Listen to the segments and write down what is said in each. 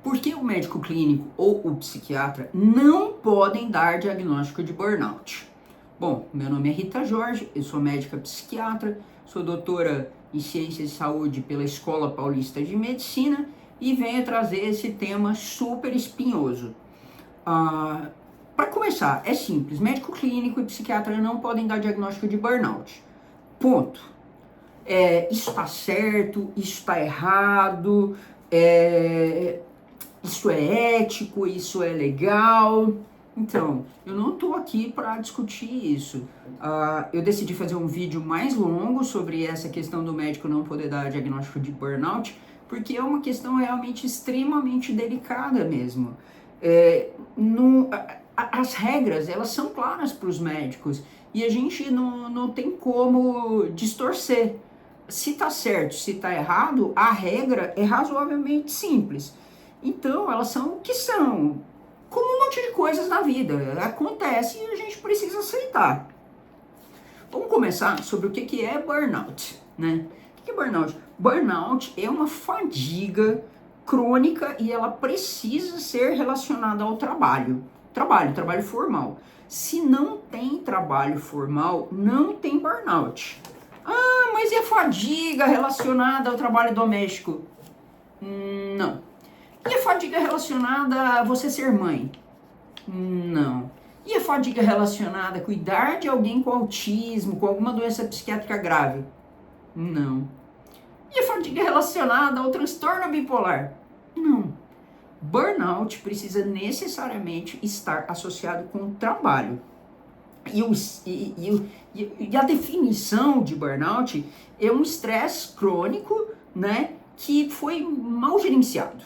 Por que o médico clínico ou o psiquiatra não podem dar diagnóstico de burnout? Bom, meu nome é Rita Jorge, eu sou médica psiquiatra, sou doutora em Ciências de Saúde pela Escola Paulista de Medicina e venho trazer esse tema super espinhoso. Para começar, é simples, médico clínico e psiquiatra não podem dar diagnóstico de burnout. Ponto. Isso está certo, isso está errado, isso é ético, isso é legal. Então, eu não estou aqui para discutir isso. Eu decidi fazer um vídeo mais longo sobre essa questão do médico não poder dar diagnóstico de burnout, porque é uma questão realmente extremamente delicada mesmo. As regras, elas são claras para os médicos e a gente não tem como distorcer. Se está certo, se está errado, a regra é razoavelmente simples. Então, elas são o que são, como um monte de coisas na vida. Acontece e a gente precisa aceitar. Vamos começar sobre o que é burnout, né? O que é burnout? Burnout é uma fadiga crônica e ela precisa ser relacionada ao trabalho. Trabalho formal. Se não tem trabalho formal, não tem burnout. Mas e a fadiga relacionada ao trabalho doméstico? Não. E a fadiga relacionada a você ser mãe? Não. E a fadiga relacionada a cuidar de alguém com autismo, com alguma doença psiquiátrica grave? Não. E a fadiga relacionada ao transtorno bipolar? Não. Burnout precisa necessariamente estar associado com o trabalho. E a definição de burnout é um estresse crônico, né, que foi mal gerenciado.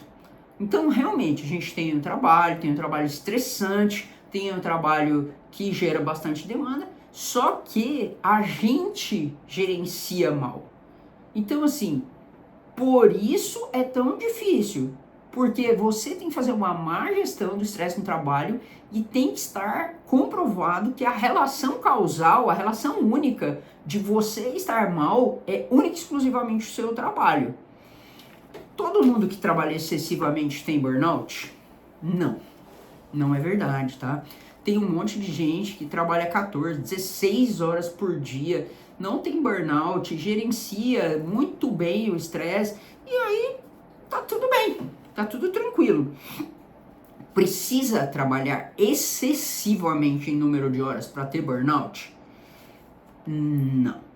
Então, realmente, a gente tem um trabalho estressante, tem um trabalho que gera bastante demanda, só que a gente gerencia mal. Então, assim, por isso é tão difícil, porque você tem que fazer uma má gestão do estresse no trabalho e tem que estar comprovado que a relação causal, a relação única de você estar mal é única e exclusivamente o seu trabalho. Todo mundo que trabalha excessivamente tem burnout? Não, não é verdade, tá? Tem um monte de gente que trabalha 14, 16 horas por dia, não tem burnout, gerencia muito bem o estresse e aí tá tudo bem, tá tudo tranquilo. Precisa trabalhar excessivamente em número de horas para ter burnout? Não.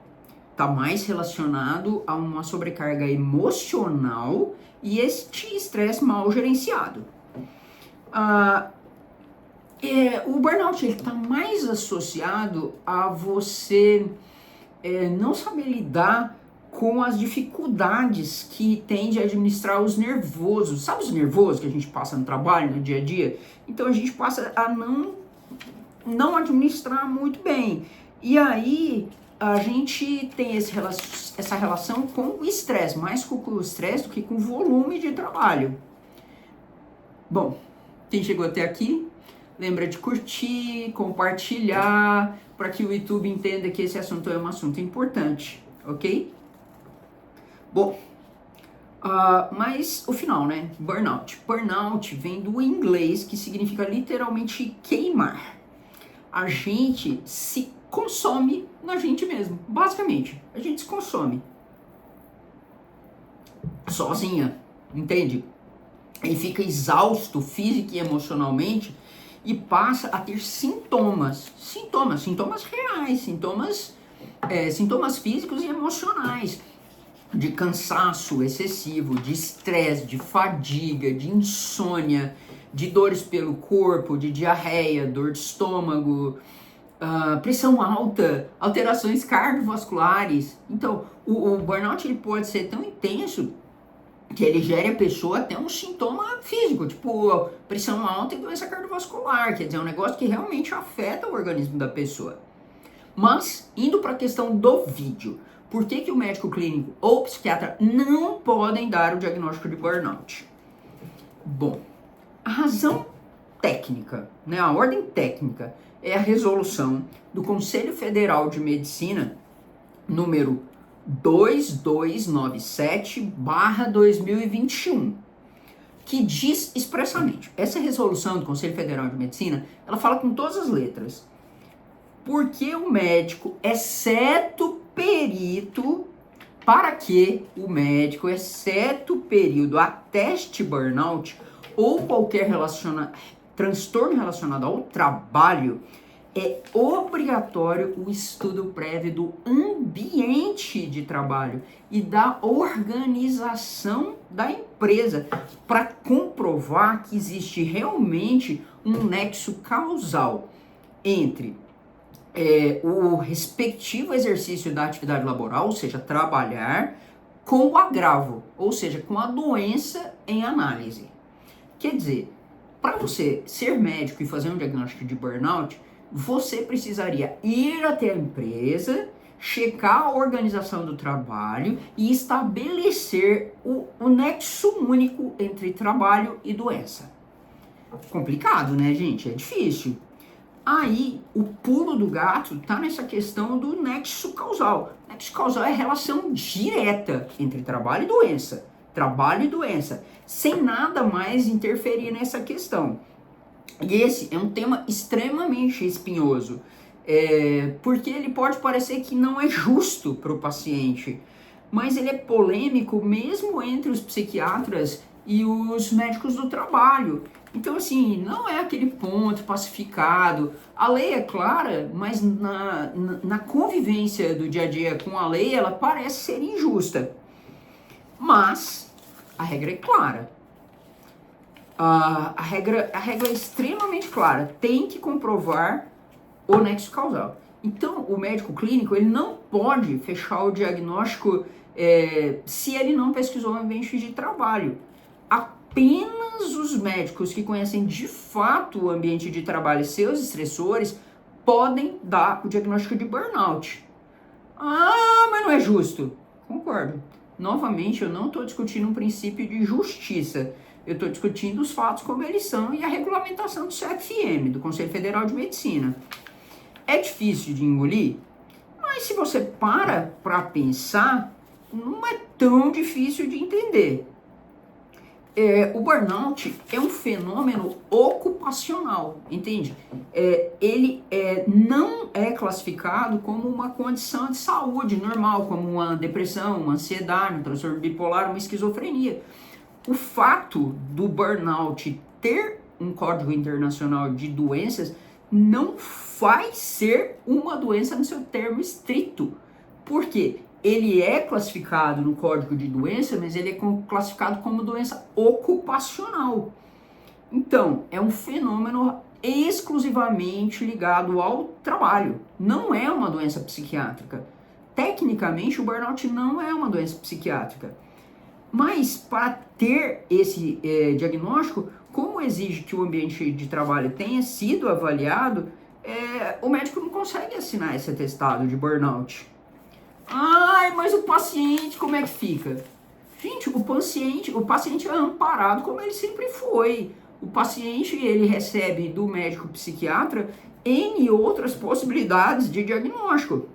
Está mais relacionado a uma sobrecarga emocional e este estresse mal gerenciado. O burnout está mais associado a você não saber lidar com as dificuldades que tem de administrar os nervosos. Sabe os nervosos que a gente passa no trabalho, no dia a dia? Então a gente passa a não administrar muito bem. E aí a gente tem essa relação com o estresse, mais com o estresse do que com o volume de trabalho. Bom, quem chegou até aqui, lembra de curtir, compartilhar, para que o YouTube entenda que esse assunto é um assunto importante, ok? Bom, mas o final, né? Burnout. Burnout vem do inglês, que significa literalmente queimar. A gente se consome na gente mesmo, basicamente. A gente se consome sozinha, entende? E fica exausto física e emocionalmente e passa a ter sintomas reais, sintomas físicos e emocionais, de cansaço excessivo, de estresse, de fadiga, de insônia, de dores pelo corpo, de diarreia, dor de estômago, pressão alta, alterações cardiovasculares. Então, o burnout ele pode ser tão intenso que ele gera a pessoa até um sintoma físico, tipo pressão alta e doença cardiovascular, quer dizer, é um negócio que realmente afeta o organismo da pessoa. Mas, indo para a questão do vídeo, por que o médico clínico ou psiquiatra não podem dar o diagnóstico de burnout? Bom, a razão técnica, né, a ordem técnica é a resolução do Conselho Federal de Medicina, número 2297/2021, que diz expressamente, essa resolução do Conselho Federal de Medicina, ela fala com todas as letras, porque o médico, exceto perito, para que o médico, exceto período, ateste burnout ou qualquer transtorno relacionado ao trabalho, é obrigatório o estudo prévio do ambiente de trabalho e da organização da empresa para comprovar que existe realmente um nexo causal entre o respectivo exercício da atividade laboral, ou seja, trabalhar, com o agravo, ou seja, com a doença em análise. Quer dizer, para você ser médico e fazer um diagnóstico de burnout, você precisaria ir até a empresa, checar a organização do trabalho e estabelecer o nexo único entre trabalho e doença. Complicado, né, gente? É difícil. Aí, o pulo do gato está nessa questão do nexo causal. Nexo causal é a relação direta entre trabalho e doença. Trabalho e doença, sem nada mais interferir nessa questão. E esse é um tema extremamente espinhoso, porque ele pode parecer que não é justo para o paciente, mas ele é polêmico mesmo entre os psiquiatras e os médicos do trabalho. Então, assim, não é aquele ponto pacificado. A lei é clara, mas na convivência do dia a dia com a lei, ela parece ser injusta. Mas a regra é clara. A regra é extremamente clara. Tem que comprovar o nexo causal. Então, o médico clínico, ele não pode fechar o diagnóstico se ele não pesquisou o ambiente de trabalho. Apenas os médicos que conhecem de fato o ambiente de trabalho e seus estressores podem dar o diagnóstico de burnout. Ah, mas não é justo. Concordo. Novamente, eu não estou discutindo um princípio de justiça. Eu estou discutindo os fatos como eles são e a regulamentação do CFM, do Conselho Federal de Medicina. É difícil de engolir, mas se você para pensar, não é tão difícil de entender. O burnout é um fenômeno ocupacional, entende? Ele não é classificado como uma condição de saúde normal, como uma depressão, uma ansiedade, um transtorno bipolar, uma esquizofrenia. O fato do burnout ter um código internacional de doenças não faz ser uma doença no seu termo estrito. Por quê? Ele é classificado no código de doença, mas ele é classificado como doença ocupacional. Então, é um fenômeno exclusivamente ligado ao trabalho. Não é uma doença psiquiátrica. Tecnicamente, o burnout não é uma doença psiquiátrica. Mas, para ter esse diagnóstico, como exige que o ambiente de trabalho tenha sido avaliado, o médico não consegue assinar esse atestado de burnout. Ai, mas o paciente, como é que fica? Gente, o paciente é amparado como ele sempre foi. O paciente, ele recebe do médico psiquiatra N outras possibilidades de diagnóstico.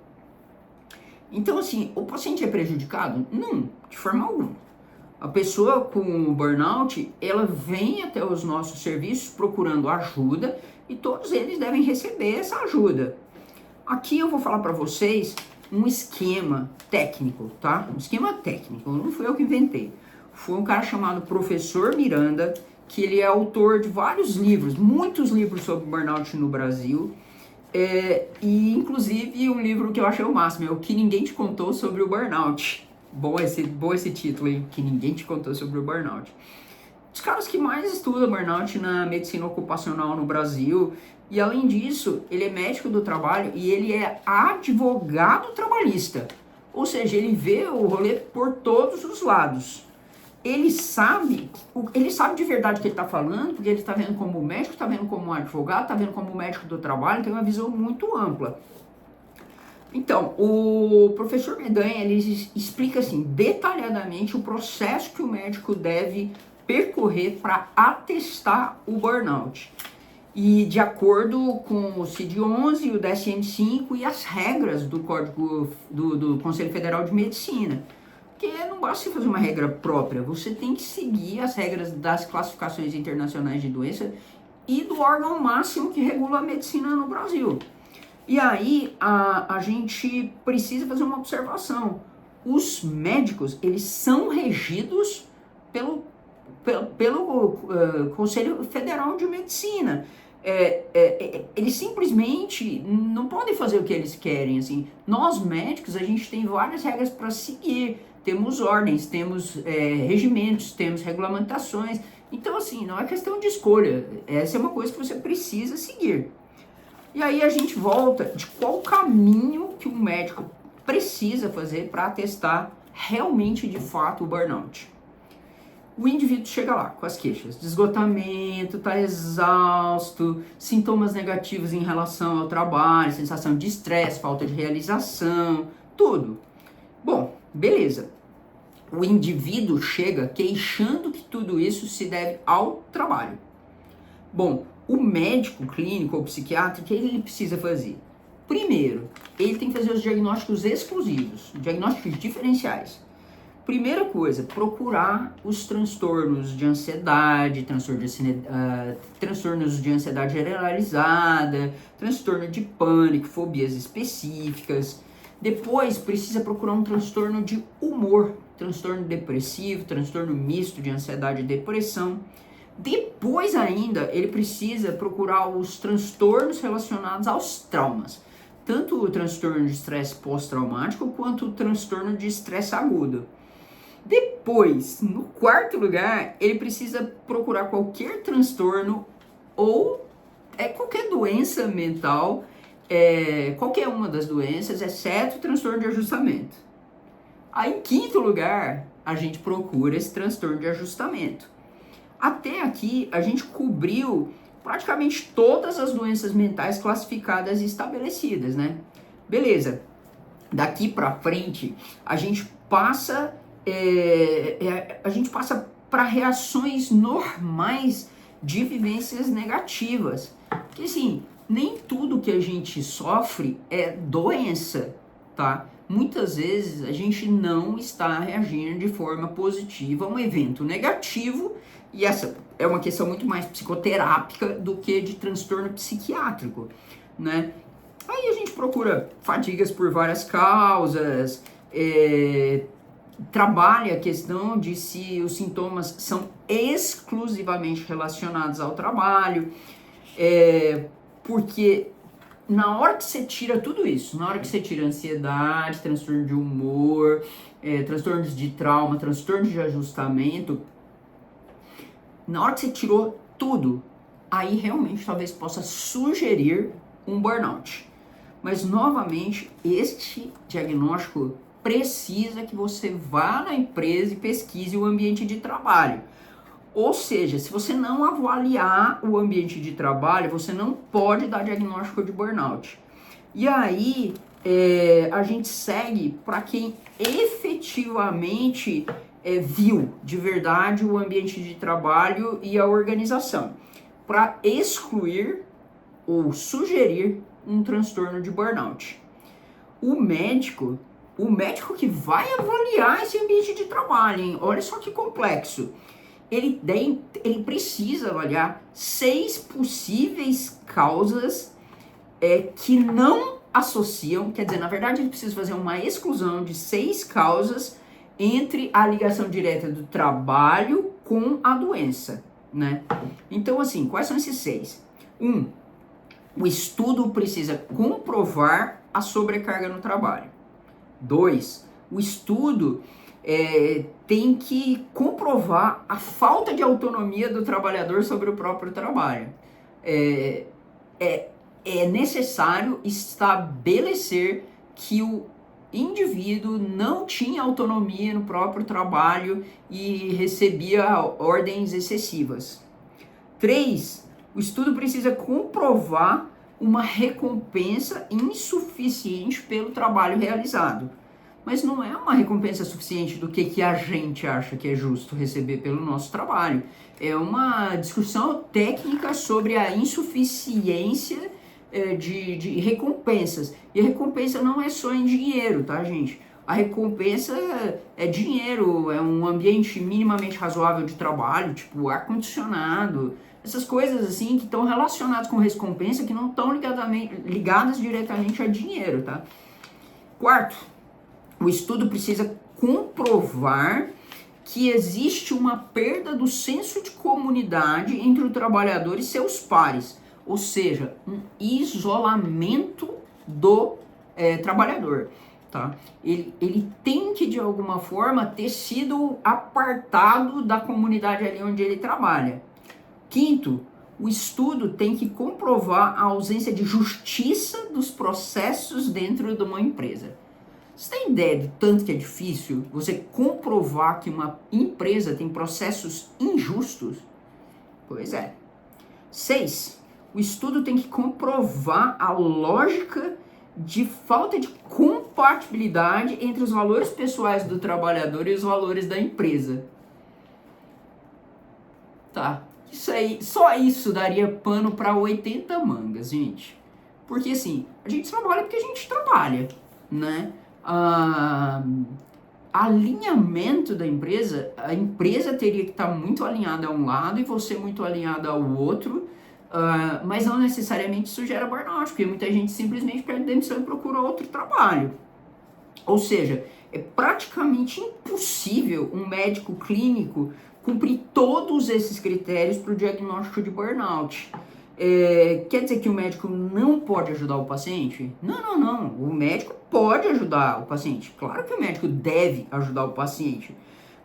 Então, assim, o paciente é prejudicado? Não, de forma alguma. A pessoa com burnout, ela vem até os nossos serviços procurando ajuda e todos eles devem receber essa ajuda. Aqui eu vou falar para vocês um esquema técnico, tá? Um esquema técnico, não fui eu que inventei. Foi um cara chamado Professor Miranda, que ele é autor de vários livros, muitos livros sobre burnout no Brasil, e inclusive um livro que eu achei o máximo, é O Que Ninguém Te Contou Sobre o Burnout. Bom esse título, hein? Que ninguém te contou sobre o burnout. Os caras que mais estudam burnout na medicina ocupacional no Brasil. E além disso, ele é médico do trabalho e ele é advogado trabalhista. Ou seja, ele vê o rolê por todos os lados. Ele sabe de verdade o que ele está falando, porque ele está vendo como médico, está vendo como advogado, está vendo como médico do trabalho, tem uma visão muito ampla. Então, o professor Mendanha, ele explica assim, detalhadamente o processo que o médico deve percorrer para atestar o burnout. E de acordo com o CID-11, o DSM-5 e as regras do Código do Conselho Federal de Medicina. Porque não basta você fazer uma regra própria, você tem que seguir as regras das classificações internacionais de doença e do órgão máximo que regula a medicina no Brasil. E aí a gente precisa fazer uma observação. Os médicos, eles são regidos pelo Conselho Federal de Medicina. Eles simplesmente não podem fazer o que eles querem, assim. Nós médicos, a gente tem várias regras para seguir, temos ordens, temos regimentos, temos regulamentações. Então, assim, não é questão de escolha, essa é uma coisa que você precisa seguir. E aí a gente volta de qual caminho que um médico precisa fazer para atestar realmente, de fato, o burnout. O indivíduo chega lá com as queixas de esgotamento, está exausto, sintomas negativos em relação ao trabalho, sensação de estresse, falta de realização, tudo. Bom, beleza. O indivíduo chega queixando que tudo isso se deve ao trabalho. Bom, o médico clínico ou psiquiatra, o que ele precisa fazer? Primeiro, ele tem que fazer os diagnósticos exclusivos, diagnósticos diferenciais. Primeira coisa, procurar os transtornos de ansiedade, transtornos de ansiedade generalizada, transtorno de pânico, fobias específicas. Depois, precisa procurar um transtorno de humor, transtorno depressivo, transtorno misto de ansiedade e depressão. Depois ainda, ele precisa procurar os transtornos relacionados aos traumas. Tanto o transtorno de estresse pós-traumático, quanto o transtorno de estresse agudo. Depois, no quarto lugar, ele precisa procurar qualquer transtorno ou qualquer doença mental, qualquer uma das doenças, exceto o transtorno de ajustamento. Aí, em quinto lugar, a gente procura esse transtorno de ajustamento. Até aqui, a gente cobriu praticamente todas as doenças mentais classificadas e estabelecidas, né? Beleza. Daqui pra frente, a gente passa para reações normais de vivências negativas. Porque assim, nem tudo que a gente sofre é doença, tá? Muitas vezes a gente não está reagindo de forma positiva a um evento negativo, e essa é uma questão muito mais psicoterápica do que de transtorno psiquiátrico, né? Aí a gente procura fadigas por várias causas, trabalha a questão de se os sintomas são exclusivamente relacionados ao trabalho, porque na hora que você tira tudo isso, na hora que você tira ansiedade, transtorno de humor, transtornos de trauma, transtorno de ajustamento, na hora que você tirou tudo, aí realmente talvez possa sugerir um burnout. Mas novamente, este diagnóstico precisa que você vá na empresa e pesquise o ambiente de trabalho. Ou seja, se você não avaliar o ambiente de trabalho, você não pode dar diagnóstico de burnout. E aí, a gente segue para quem efetivamente viu de verdade o ambiente de trabalho e a organização, para excluir ou sugerir um transtorno de burnout. O médico que vai avaliar esse ambiente de trabalho, hein? Olha só que complexo. Ele precisa avaliar 6 possíveis causas que não associam, quer dizer, na verdade ele precisa fazer uma exclusão de 6 causas entre a ligação direta do trabalho com a doença, né? Então, assim, quais são esses 6? 1. O estudo precisa comprovar a sobrecarga no trabalho. 2. O estudo tem que comprovar a falta de autonomia do trabalhador sobre o próprio trabalho. É necessário estabelecer que o indivíduo não tinha autonomia no próprio trabalho e recebia ordens excessivas. 3. O estudo precisa comprovar uma recompensa insuficiente pelo trabalho realizado. Mas não é uma recompensa suficiente do que a gente acha que é justo receber pelo nosso trabalho. É uma discussão técnica sobre a insuficiência de recompensas. E a recompensa não é só em dinheiro, tá, gente? A recompensa é dinheiro, é um ambiente minimamente razoável de trabalho, tipo ar-condicionado, essas coisas assim que estão relacionadas com recompensa que não estão ligadas diretamente a dinheiro, tá? Quarto, o estudo precisa comprovar que existe uma perda do senso de comunidade entre o trabalhador e seus pares, ou seja, um isolamento do trabalhador. Tá? Ele tem que, de alguma forma, ter sido apartado da comunidade ali onde ele trabalha. Quinto, o estudo tem que comprovar a ausência de justiça dos processos dentro de uma empresa. Você tem ideia de tanto que é difícil você comprovar que uma empresa tem processos injustos? Pois é. 6. O estudo tem que comprovar a lógica de falta de compatibilidade entre os valores pessoais do trabalhador e os valores da empresa. Tá. Isso aí, só isso daria pano para 80 mangas, gente. Porque assim, a gente trabalha porque a gente trabalha, né? Alinhamento da empresa, a empresa teria que estar muito alinhada a um lado e você muito alinhada ao outro, mas não necessariamente isso gera burnout, porque muita gente simplesmente pede demissão e procura outro trabalho. Ou seja, é praticamente impossível um médico clínico cumprir todos esses critérios para o diagnóstico de burnout. Quer dizer que o médico não pode ajudar o paciente? Não. O médico pode ajudar o paciente. Claro que o médico deve ajudar o paciente.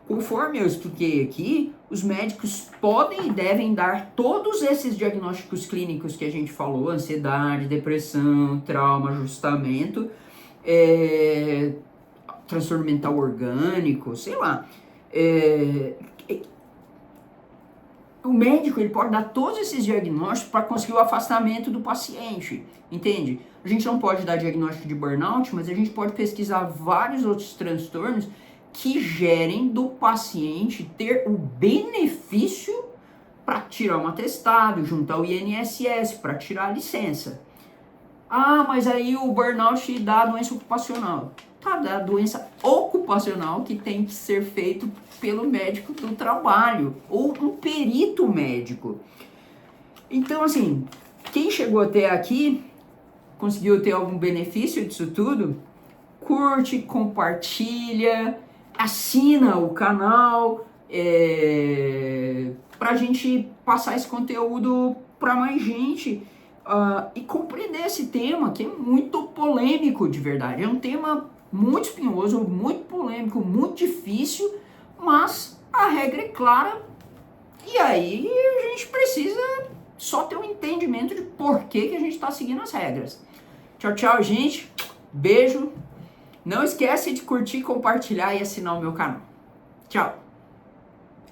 Conforme eu expliquei aqui, os médicos podem e devem dar todos esses diagnósticos clínicos que a gente falou, ansiedade, depressão, trauma, ajustamento, transtorno mental orgânico, sei lá. O médico ele pode dar todos esses diagnósticos para conseguir o afastamento do paciente, entende? A gente não pode dar diagnóstico de burnout, mas a gente pode pesquisar vários outros transtornos que gerem do paciente ter o benefício para tirar um atestado, juntar o INSS, para tirar a licença. Ah, mas aí o burnout dá doença ocupacional. Tá, dá doença ocupacional que tem que ser feito pelo médico do trabalho ou um perito médico. Então, assim, quem chegou até aqui, conseguiu ter algum benefício disso tudo, curte, compartilha, assina o canal, pra gente passar esse conteúdo para mais gente e compreender esse tema que é muito polêmico de verdade. É um tema muito espinhoso, muito polêmico, muito difícil, mas a regra é clara e aí a gente precisa só ter um entendimento de por que a gente está seguindo as regras. Tchau, gente. Beijo. Não esquece de curtir, compartilhar e assinar o meu canal. Tchau.